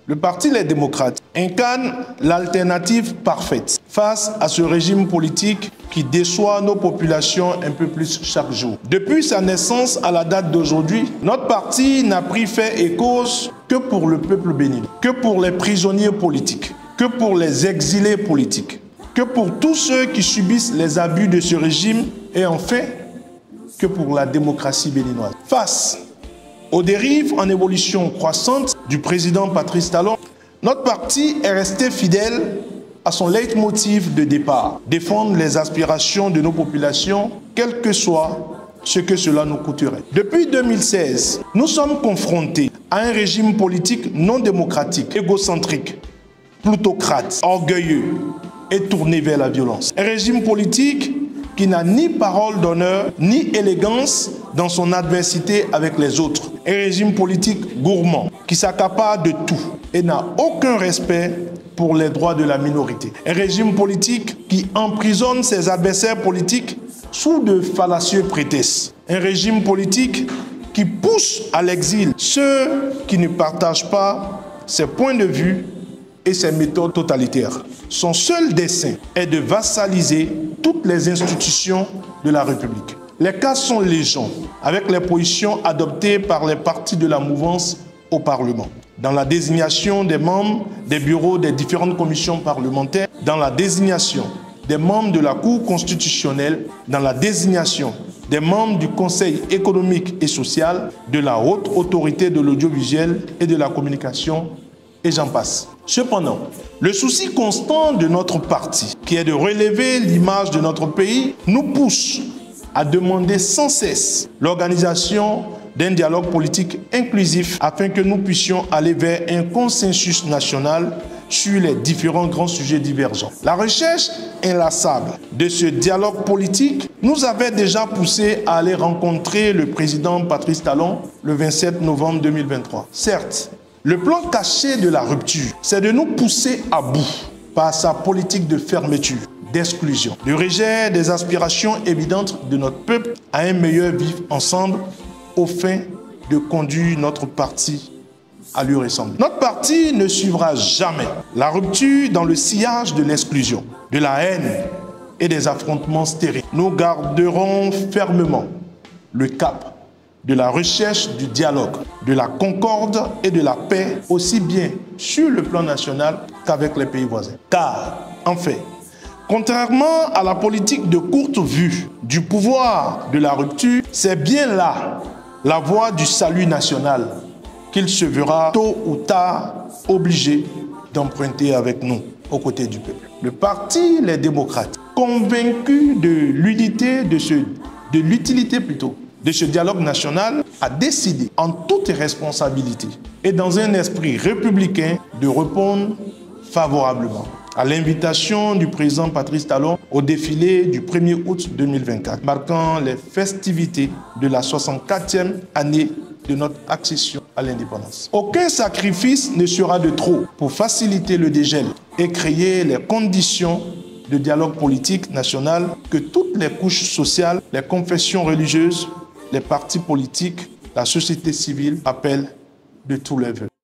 Le Parti Les Démocrates incarne l'alternative parfaite face à ce régime politique qui déçoit nos populations un peu plus chaque jour. Depuis sa naissance à la date d'aujourd'hui, notre parti n'a pris fait et cause que pour le peuple bénin, que pour les prisonniers politiques, que pour les exilés politiques, que pour tous ceux qui subissent les abus de ce régime et enfin que pour la démocratie béninoise. Face aux dérives en évolution croissante du président Patrice Talon, notre parti est resté fidèle à son leitmotiv de départ, défendre les aspirations de nos populations, quel que soit ce que cela nous coûterait. Depuis 2016, nous sommes confrontés à un régime politique non démocratique, égocentrique, plutocrate, orgueilleux et tourné vers la violence. Un régime politique qui n'a ni parole d'honneur, ni élégance dans son adversité avec les autres. Un régime politique gourmand, qui s'accapare de tout et n'a aucun respect pour les droits de la minorité. Un régime politique qui emprisonne ses adversaires politiques sous de fallacieux prétextes. Un régime politique qui pousse à l'exil ceux qui ne partagent pas ses points de vue et ses méthodes totalitaires. Son seul dessein est de vassaliser toutes les institutions de la République. Les cas sont légion, avec les positions adoptées par les partis de la mouvance au Parlement. Dans la désignation des membres des bureaux des différentes commissions parlementaires, dans la désignation des membres de la Cour constitutionnelle, dans la désignation des membres du Conseil économique et social, de la Haute Autorité de l'audiovisuel et de la communication, et j'en passe. Cependant, le souci constant de notre parti, qui est de relever l'image de notre pays, nous pousse à demander sans cesse l'organisation d'un dialogue politique inclusif afin que nous puissions aller vers un consensus national sur les différents grands sujets divergents. La recherche inlassable de ce dialogue politique nous avait déjà poussé à aller rencontrer le président Patrice Talon le 27 novembre 2023. Certes, le plan caché de la rupture, c'est de nous pousser à bout par sa politique de fermeture, d'exclusion, de rejet des aspirations évidentes de notre peuple à un meilleur vivre ensemble au fin de conduire notre parti à lui ressembler. Notre parti ne suivra jamais la rupture dans le sillage de l'exclusion, de la haine et des affrontements stériles. Nous garderons fermement le cap de la recherche du dialogue, de la concorde et de la paix, aussi bien sur le plan national qu'avec les pays voisins. Car, en fait, contrairement à la politique de courte vue du pouvoir de la rupture, c'est bien là la voie du salut national qu'il se verra tôt ou tard obligé d'emprunter avec nous, aux côtés du peuple. Le Parti Les Démocrates, convaincu de l'utilité de ce dialogue national, a décidé en toute responsabilité et dans un esprit républicain de répondre favorablement à l'invitation du président Patrice Talon au défilé du 1er août 2024, marquant les festivités de la 64e année de notre accession à l'indépendance. Aucun sacrifice ne sera de trop pour faciliter le dégel et créer les conditions de dialogue politique national que toutes les couches sociales, les confessions religieuses, les partis politiques, la société civile appellent de tous leurs vœux.